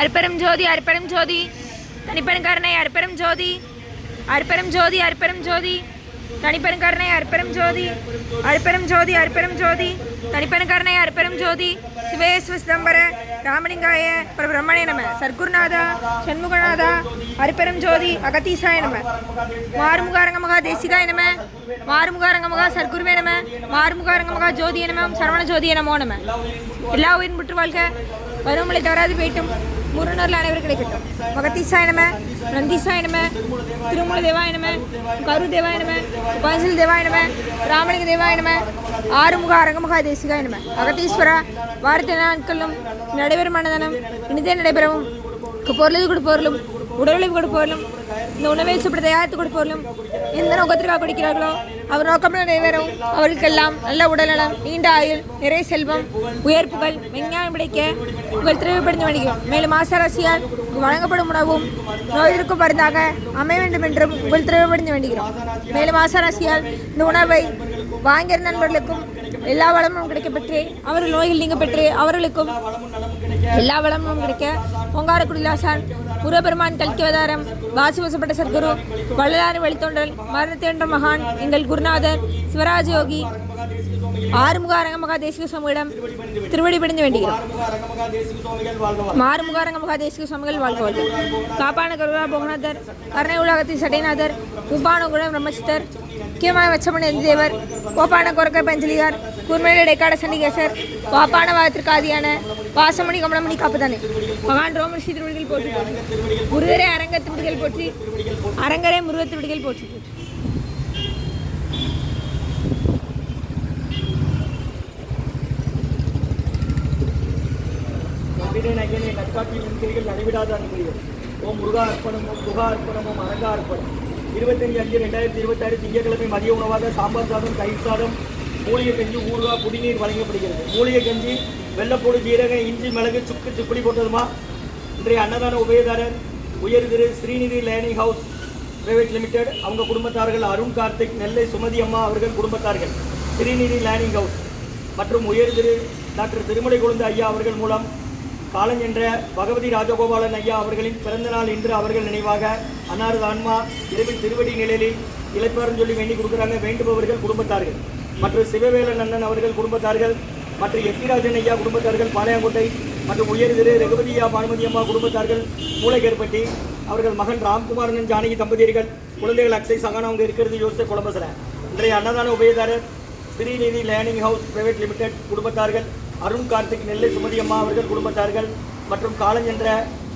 அற்பரம் ஜோதி அற்பரம் ஜோதி தனிப்பெருங்கருணை அற்பரம் ஜோதி அற்பரம் ஜோதி அற்பரம் ஜோதி தனிப்பெருங்கருணை அற்பரம் ஜோதி அற்பரம் ஜோதி அற்பரம் ஜோதி தனிப்பெருங்கருணை அற்பரம் ஜோதி சிவேஸ்வ சிதம்பர ராமலிங்காய பிரம்மணே நம சர்க்குருநாதா சண்முகநாதா அற்பரம் ஜோதி அகதீசாய நம மாறுமுகாரங்க மகா தேசிகாய நம மாறுமுகாரங்க மகா சர்க்குருவே நம மாறுமுகாரங்க மகா ஜோதிய நம சரவண ஜோதிய நமோ நம. எல்லா உயிரும் புற்று வாழ்க வருமலை தவறாது போயிட்டும் முருகனூரில் அனைவரும் கிடைக்கட்டும். மகதீசாய நம நந்தீசாய நம திருமூல தேவாய நம கரு தேவாய நம உபாஞ்சலி தேவாய நம ராமலிங்க தேவாய நம ஆறுமுக அரங்கமுகா தேசிகாய நம. அகதீஸ்வரா வாரத்தை நாட்களும் நடைபெறும் மனதனம் இனிதே நடைபெறவும் பொருளது கொடுப்பவர்களும் உடலுழைவு கொடுப்பவர்களும் இந்த உணவை சுப்பட தயாரித்து கொடுப்பவர்களும் எந்த நோக்கத்திற்காக கொடுக்கிறார்களோ அவர் நோக்கம் நிறைவேறும். அவர்களுக்கெல்லாம் நல்ல உடல்நலம் நீண்ட ஆயுள் நிறைய செல்வம் உயர்ப்புகள் விஞ்ஞானம் கிடைக்க உங்கள் திரைப்படுத்தி வணிகிறோம். மேலும் ஆசாராசியால் வழங்கப்படும் உணவும் நோய்களுக்கும் மருந்தாக அமைய வேண்டும் என்றும் உங்கள் திரைப்படுத்தி வேண்டுகிறோம். மேலும் ஆசாராசியால் இந்த உணவை வாங்கியிருந்த நண்பர்களுக்கும் எல்லா வளமும் கிடைக்கப்பெற்று அவர்கள் நோய்கள் நீங்க பெற்று அவர்களுக்கும் எல்லா வளமும் கிடைக்க பொங்காரக்குடிலாசான் முருகப்பெருமான் கல்கிவதாரம் வாசுவசப்பட்ட சர்க்குரு வள்ளலாறு வழித்தோன்றல் மரணத்தேன்ற மகான் எங்கள் குருநாதர் சிவராஜ யோகி ஆறுமுக அரங்கமகா தேசிக சுவாமியிடம் திருவடி பணிந்து வேண்டுகிறோம். மாறுமுக அரங்கமகா தேசிக சுவாமிகள் வாழ்க வாழ்க. காப்பான கருணா போகநாதர் கருணை உலகத்தின் சடைநாதர் உப்பான குணம் பிரம்மசித்தர் முக்கியமாக வச்சமணி தேவர் கோப்பான கொரக்க பஞ்சலிகார் கூர்மலை இடைக்காட சண்டிகேசர் வாப்பான வாதத்திற்கு ஆதியான வாசமணி கமலமணி காப்புதானே மகான் ரோமர்ஷி திருவடிகள் போற்றி முருகரே அரங்க திருவடிகள் போற்றி அரங்கரே முருக திருவடிகள் போற்றி. நடைவிடாத அனுபவிகள் ஓம் முருகா அர்ப்பணம் ஓம் முருகா அர்ப்பணம் ஓம் அரங்கா அர்ப்பணம். 25/5/2026 திங்கட்கிழமை மதிய உணவாக சாம்பார் சாதம் தயிர் சாதம் மூலிகை கஞ்சி ஊறுகாய் குடிநீர் வழங்கப்படுகிறது. மூலிகை கஞ்சி வெள்ளப்பூடு ஜீரகம் இஞ்சி மிளகு சுக்கு சுப்படி போட்டதுமா. இன்றைய அன்னதான உபயதாரர் உயர் திரு Srinidhi learning house private limited அவங்க குடும்பத்தார்கள் அருண் கார்த்திக் நெல்லை சுமதி அம்மா அவர்கள் குடும்பத்தார்கள் ஸ்ரீநிதி லேர்னிங் ஹவுஸ் மற்றும் உயர் திரு டாக்டர் திருமலை குழந்தை ஐயா அவர்கள் மூலம் காலஞ்சென்ற பகவதி ராஜகோபாலன் ஐயா அவர்களின் பிறந்த நாள் இன்று அவர்கள் நினைவாக அன்னாரது ஆன்மா இரவில் திருவடி நிலையில் இளைப்பாறும் சொல்லி வேண்டி கொடுக்குறாங்க. வேண்டுபவர்கள் குடும்பத்தார்கள் மற்றும் சிவவேலன் அண்ணன் அவர்கள் குடும்பத்தார்கள் மற்றும் எத்திராஜன் ஐயா குடும்பத்தார்கள் பாளையங்கோட்டை மற்றும் உயர் திரு ரகுபதியா பானுமதி அம்மா குடும்பத்தார்கள் மூளைக்கேற்பட்டி அவர்கள் மகன் ராம்குமாரன் ஜானகி தம்பதியர்கள் குழந்தைகள் அக்ஷய் சகானா அவங்க இருக்கிறது யோசித்த குழம்பசில. இன்றைய அன்னதான உபயதாரர் Srinidhi learning house private limited குடும்பத்தார்கள் அருண் கார்த்திக் நெல்லை சுமதி அம்மா அவர்கள் குடும்பத்தார்கள் மற்றும் காலஞ்சென்ற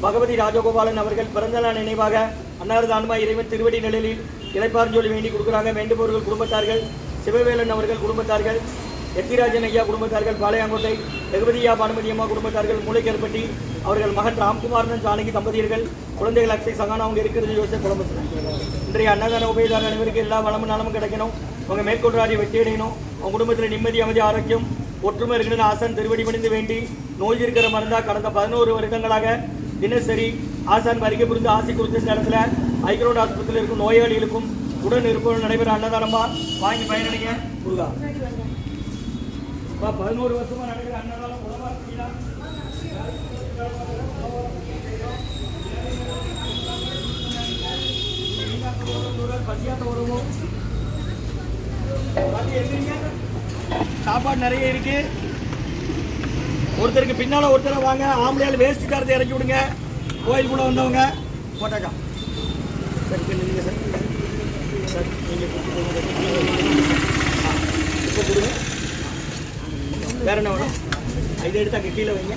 பகவதி ராஜகோபாலன் அவர்கள் பிறந்தநாள் நினைவாக அன்னாரது ஆன்மா இறைவன் திருவடி நிலையில் இளைப்பாறுஞ்சொல்லி வேண்டி கொடுக்குறாங்க. வேண்டுபவர்கள் குடும்பத்தார்கள் சிவவேலன் அவர்கள் குடும்பத்தார்கள் எத்திராஜன் ஐயா குடும்பத்தார்கள் பாளையங்கோட்டை ரகுபதியா பானுமதி அம்மா குடும்பத்தார்கள் மூளைக்கேற்பட்டி அவர்கள் மகன் ராம்குமாரன் ஜானகி தம்பதியர்கள் குழந்தைகள் அக்ஷய் சகானா அவங்க இருக்கிறது யோசித்த குழம்பு. இன்றைய அன்னதான உபயதார அனைவருக்கு எல்லா வளமும் நலமும் கிடைக்கணும். அவங்க மேற்கொண்டாடி வெற்றி அடையணும். அவங்க குடும்பத்தில் நிம்மதி அமைதி ஆரோக்கியம் ஒற்றுமை இருக்கிறது ஆசான் திருவடி பணிந்து வேண்டி நோய் இருக்கிற மருந்தா கடந்த 11 வருடங்களாக தினசரி ஆசான் வருகை புரிந்து ஆசை குறித்த இடத்துல ஐக்ரோட் ஆஸ்பத்திரியில் இருக்கும் நோயாளிகளுக்கும் உடன் இருப்பவர்கள் நடைபெற அன்னதானமா வாங்கி பயனடைங்க. முருகா 11 வருஷமா நடக்கிற அன்னதானம் உணவா பசியாத்த உறவும் சாப்பாடு நிறைய இருக்கு. ஒருத்தருக்கு பின்னால ஒருத்தரை வாங்க ஆம்பளையால் வேஸ்ட் காரத்தை இறக்கி விடுங்க. கோயிலுக்குள்ள வந்தவங்க போட்டாக்கா சரி நீங்க சார் நீங்க இப்போ கொடுங்க. வேற என்ன வேணும்? இதை எடுத்து அங்கே கீழே வைங்க.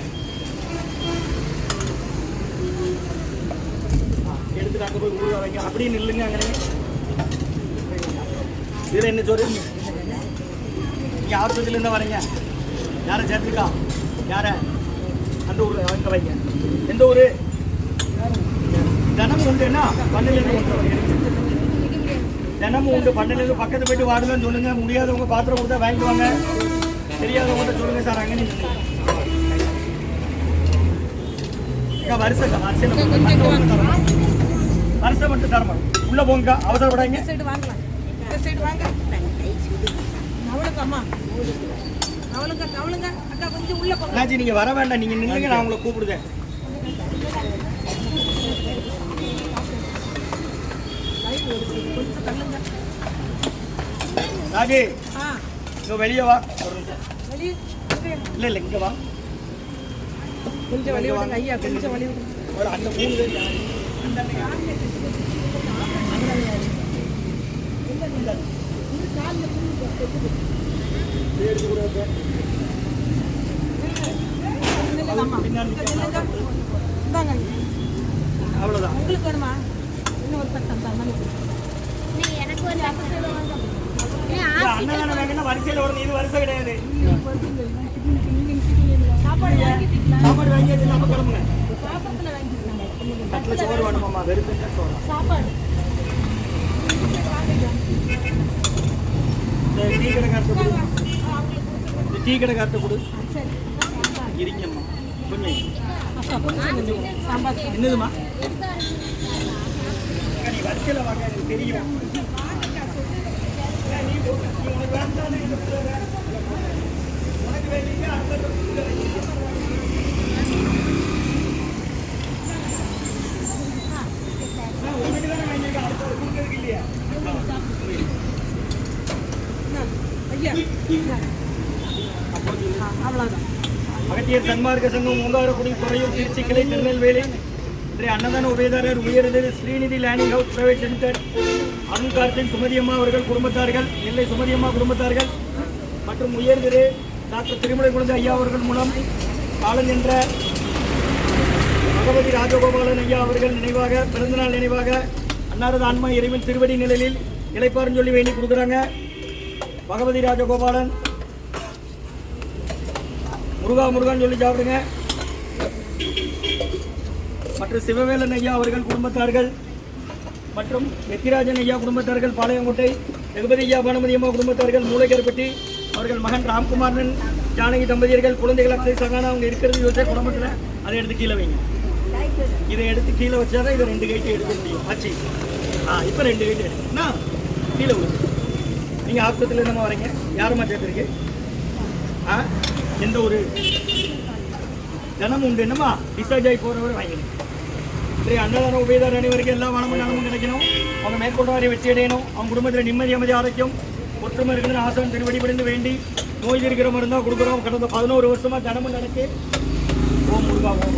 எடுத்துட்டு அங்கே போய் ஊருவா வைங்க. அப்படியே நில்லுங்க. அங்கே இதில் என்ன சோறு? நீங்கள் ஆஸ்பத்திரியிலேருந்து வரீங்க. யாரை சேர்த்துக்கா? யாரை? அந்த ஊர் அங்கே வைங்க. எந்த ஊர்? தினமும் உண்டுன்னா பண்ணலேருந்து ஒன்று தினமும் உண்டு. பண்ணலேருந்து பக்கத்து போய்ட்டு வாடுங்கன்னு சொல்லுங்கள். முடியாதவங்க பாத்திரம் கொடுத்தா வாங்கிக்குவாங்க. தெரியாதவங்கள்ட்ட சொல்லுங்கள் சார் அங்கே நீங்கள் வருஷம் வருஷம் மட்டும் தரமா உள்ளே போங்க. அவசரப்படாங்க. நீங்க வர வேண்டாம். நீங்க நில்லுங்க. நான் உங்களை கூப்பிடுதேன். ராஜி இங்க வெளியே வா ஒரு நிமிஷம். இல்ல இங்க வா கொஞ்சம் வழி விடுங்க ஐயா, கொஞ்சம் வழி விடுங்க. ஒரு அந்த 3 பேர் யாரு? இந்தாங்க, அவ்வளவுதான். உங்களுக்கு வேணுமா? இன்னும் ஒரு பட்டம் தான். அன்னதானம் வேணும்னா வரிசையில் வரணும். இது வரிசை கிடையாது. சாப்பாடு வாங்கிட்டீங்களா? சாப்பாடு வாங்கியாச்சு, நம்ம கிளம்புங்க. சாப்பாட்டுல வாங்கிட்டாங்க. தட்டில் சோறு வேணுமாம்மா, வெறும் சோறு. சாப்பாடு இந்த டீ கடை கார்ட்டை கொடு. இந்த டீ கடை கார்ட்டை கொடு. சரி. இருங்கம்மா கொஞ்சம். அப்பா கொஞ்சம் சாம்பார் என்னதுமா நீ வரிசையில் வாங்க, எனக்கு தெரியும். உனக்கு வேண்டிய இல்லையா? ஐயா அவ்வளோதான். அகத்தியர் சன்மார்க்க சங்கம் ஓங்காரக்குடி துறையூர் திருச்சி கிளை திருநெல்வேலி இன்றைய அன்னதான உபயதாரர் உயர்திரு Srinidhi landing house private limited Arun Karthin சுமதியம்மா அவர்கள் குடும்பத்தார்கள், நெல்லை சுமதியம்மா குடும்பத்தார்கள் மற்றும் உயர்திரு டாக்டர் திருமலை குழந்தை ஐயா அவர்கள் மூலம் காலஞ்சென்ற பகவதி ராஜகோபாலன் ஐயா அவர்கள் நினைவாக பிறந்தநாள் நினைவாக அன்னாரது ஆன்மா இறைவன் திருவடி நிலையில் இளைப்பாருன்னு சொல்லி வேண்டி கொடுக்குறாங்க. பகவதி ராஜகோபாலன் முருகா முருகான்னு சொல்லி சாப்பிடுங்க. மற்றும் சிவவேலன் ஐயா அவர்கள் குடும்பத்தார்கள் மற்றும் வெத்திராஜன் ஐயா குடும்பத்தார்கள் பாளையங்கோட்டை, ரகுபதி ஐயா பானுமதி அம்மா குடும்பத்தார்கள் மூளைக்கரப்பட்டி அவர்கள் மகன் ராம்குமாரன் ஜானகி தம்பதியர்கள் குழந்தைகள் அக்ஷய் சகானா அவங்க இருக்கிறது யோசிச்சா குடும்பத்தில் அதை எடுத்து கீழே வைங்க. இதை எடுத்து கீழே வச்சாதான் இதை 2 கைட்டு எடுக்க முடியும். ஆச்சு இப்போ 2 கைட்டு எடுக்குன்னா கீழே விழுது. நீங்கள் ஆஸ்பத்திரியில் என்னம்மா வரீங்க? யாரும்மா சேர்த்துருக்கு? எந்த ஒரு தினமும் உண்டு என்னம்மா டிஸ்சார்ஜ் ஆகி போகிறவரை வாங்கிடுங்க. இன்றைய அன்னதான உபயதார அனைவருக்கு எல்லா வளமும் நலமும் கிடைக்கணும். அவங்க மேற்கொண்டவரை வெற்றி அடையணும். அவங்க குடும்பத்தில் நிம்மதி அமைதி ஆரோக்கியம் ஒற்றுமை இருக்குன்னு ஆசான் திருவடிபடிந்து வேண்டி நோய் இருக்கிற மருந்தாக கொடுக்குறோம். கடந்த 11 வருஷமாக தினமும் நடக்கு. ஓம் முருகா ஓம்